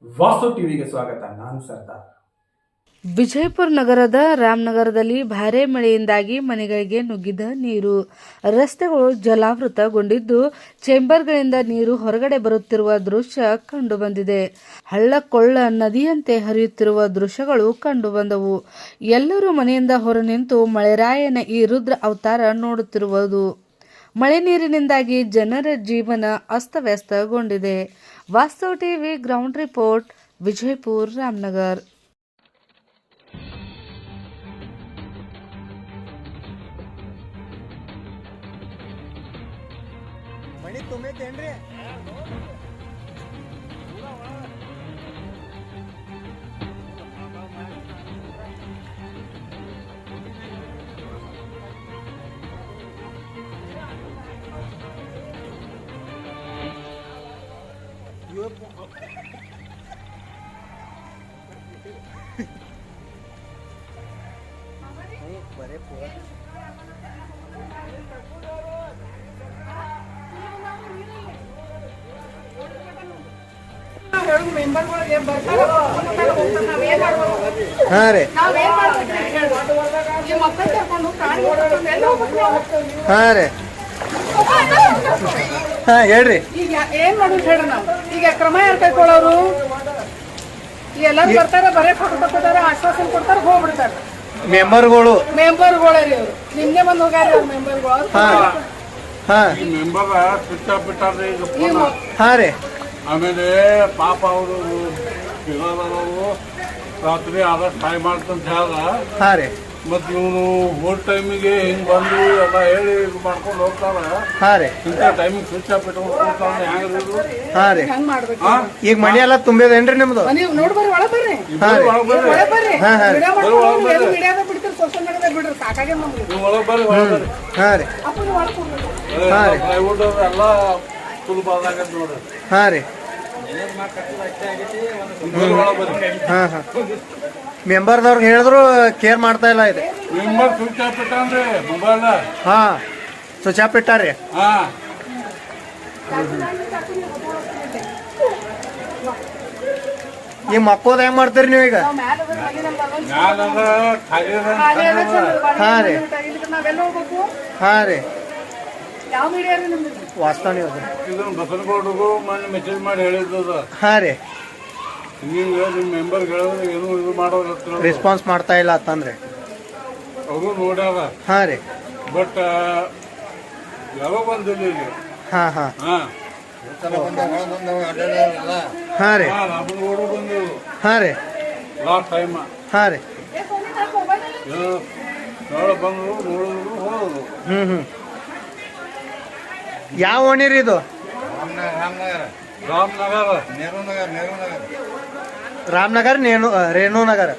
ವಾಸ್ತು ಟಿವಿಗೆ ಸ್ವಾಗತ. ನಾನು ಸರ್ದಾರ್. ವಿಜಯಪುರ ನಗರದ ರಾಮನಗರದಲ್ಲಿ ಭಾರೀ ಮಳೆಯಿಂದಾಗಿ ಮನೆಗಳಿಗೆ ನುಗ್ಗಿದ ನೀರು, ರಸ್ತೆಗಳು ಜಲಾವೃತಗೊಂಡಿದ್ದು ಚೇಂಬರ್ಗಳಿಂದ ನೀರು ಹೊರಗಡೆ ಬರುತ್ತಿರುವ ದೃಶ್ಯ ಕಂಡುಬಂದಿದೆ. ಹಳ್ಳಕೊಳ್ಳ ನದಿಯಂತೆ ಹರಿಯುತ್ತಿರುವ ದೃಶ್ಯಗಳು ಕಂಡುಬಂದವು. ಎಲ್ಲರೂ ಮನೆಯಿಂದ ಹೊರ ನಿಂತು ಮಳೆರಾಯನ ಈ ರುದ್ರ ಅವತಾರ ನೋಡುತ್ತಿರುವುದು. ಮಳೆ ನೀರಿನಿಂದಾಗಿ ಜನರ ಜೀವನ ಅಸ್ತವ್ಯಸ್ತಗೊಂಡಿದೆ. ವಾಸ್ತವ TV ground report, Vijayapura, Ramanagar. ಮಣಿ ತುಂಬೈತೇನ್ರಿ? ಬರೇ ಹಾ ರೀ ಹಾ ರೀ ಹಾ ಹೇಳ್ರಿ. ಈಗ ಏನ್ ಮಾಡೋದು ಹೇಳ, ನಾವು ಈಗ ಕ್ರಮ ಯಾರು ಕೈಕೊಳ್ಳೋರು? ಎಲ್ಲರೂ ಬರ್ತಾರ, ಬರೇ ಫೋಟೋ ತಗೋತಾರ, ಆಶ್ವಾಸನೆ ಕೊಡ್ತಾರ, ಹೋಗ್ಬಿಡ್ತಾರ. ಮೆಂಬರ್ಗಳೇ ರೀ ಅವ್ರು ನಿನ್ನೆ ಬಂದ್ ಹೋಗ್ಯಾರ. ಮೆಂಬರ್ಗಳು ಹಾ ರೀ. ಆಮೇಲೆ ಪಾಪ ಅವರು ರಾತ್ರಿ ಆದಷ್ಟು ಟ್ರೈ ಮಾಡ್ತಂತ ಹೇಳ್ದ. ಹಾ ರೀ ಮತ್ ಇವನು ಹೋದ ಟೈಮಿಗೆ ಹಿಂಗ್ ಬಂದು ಎಲ್ಲ ಹೇಳಿ ಇದು ಮಾಡ್ಕೊಂಡು ಹೋಗ್ತಾರ. ಹಾ ರೀ ಇಂಥ ಟೈಮಿಗೆ ಸ್ವಿಚ್ ಆಫ್ ಇಟ್ಕೊಂಡು ಕೂತಾನೆ ಹೆಂಗ್ರಿದು? ಹಾ ರೀ. ಹಂಗ್ ಮಾಡ್ಬೇಕು. ಈಗ ಮನಿ ಎಲ್ಲ ತುಂಬಿದೇನ್ರಿ ನಿಮ್ದು? ನೀವು ನೋಡ್ಬರ್ರಿ, ಒಳ ಬರ್ರಿ, ಹಾ ರೀ ಒಳ ಬರ್ರಿ. ಹಾ ಹಾ ಮೀಡಿಯಾದಾಗ ಬಿಡ್ತೀರಿ, ಸೋಷಿಯಲ್ ಮೀಡಿಯಾದಾಗ ಬಿಡ್ರಿ, ಸಾಕಾಗೆ ನಮ್ಗೆ. ನೀವು ಒಳಗೆ ಬರ್ರಿ, ಒಳಗೆ ಬರ್ರಿ. ಹಾ ರೀ ಅಪ್ಪ ನೀವು ಒಳಗೆ ಹೋಗ್ರಿ. ಹಾ ರೀ. ಪ್ಲೈವುಡ್ ಎಲ್ಲ ಸುಲಭ ಆದಾಗ ನೋಡ್ರಿ. ಹಾ ರೀ ಒಳಗೆ ಬರ್ರಿ. ಹಾ ಹಾ. ಮೆಂಬರ್ದವ್ರಿಗೆ ಹೇಳಿದ್ರು ಕೇರ್ ಮಾಡ್ತಾ ಇಲ್ಲ ಇದೆ. ಮೆಂಬರ್ ಸ್ವಿಚ್ ಆಫ್ ಇಟ್ಟಾನ್ರಿ ಮೊಬೈಲ್. ಹಾ ಸ್ವಿಚ್ ಆಫ್ ಇಟ್ಟಾರಿ. ಹಾ ಈ ಮಕ್ಕೋದ್ ಹೆಂಗ್ ಮಾಡ್ತೀರಿ ನೀವು ಈಗ? ನಾವ್ ಮ್ಯಾಲ ಹೋಗ್ರಿ, ಅಲ್ಲಿ ನಮ್ದು ಅದೊಂದು ഞാനത് ಖಾಲಿ ಅದ ಚಂದ್ರ. ಹಾ ರೀ. ಇದಕ್ಕೆ ನಾವೆಲ್ಲ ಹೋಗ್ಬೇಕು? ಹಾ ರೀ ಯಾವ ಮೀಡಿಯಾ ರೀ ನಿಮ್ದು? ವಾಸ್ತವ ನೀವು ಇದನ್ನ ಬಸನಗೌಡರಿಗೂ ಮೊನ್ನೆ ಮೆಸೇಜ್ ಮಾಡಿ ಹೇಳಿದ್ದದ. ಹಾ ರೀ. ಹಿಂಗ ನಿಮ್ಮ ಮೆಂಬರ್ ಹೇಳಿದ್ರೆ ಏನು ಇದು ಮಾಡೋದು ರೆಸ್ಪಾನ್ಸ್ ಮಾಡ್ತಾ ಇಲ್ಲ ಅಂತಂದ್ರೆ ಅವರು ನೋಡ್ಯಾರ. ಹಾ ರೀ. ಬಟ್ ಯಾವಾಗ ಬಂದಿಲ್ಲ ಇಲ್ಲಿ. ಹಾ ಹಾ ಹಾ ಹಾ ರೀ ರಾಮನಗೌಡರು ಬಂದಿರು ಹಾ ರೀ ಲಾಸ್ಟ್ ಟೈಮ್. ಹಾ ರೀ ನಾಳೆ ಬಂದರು, ನೋಡಿದ್ರು, ಹೋದ್ರು. ಯಾವ ಓಣಿರಿ ಇದು? ರಾಮನಗರ ರಾಮನಗರ್ ರೇಣು ನಗರ.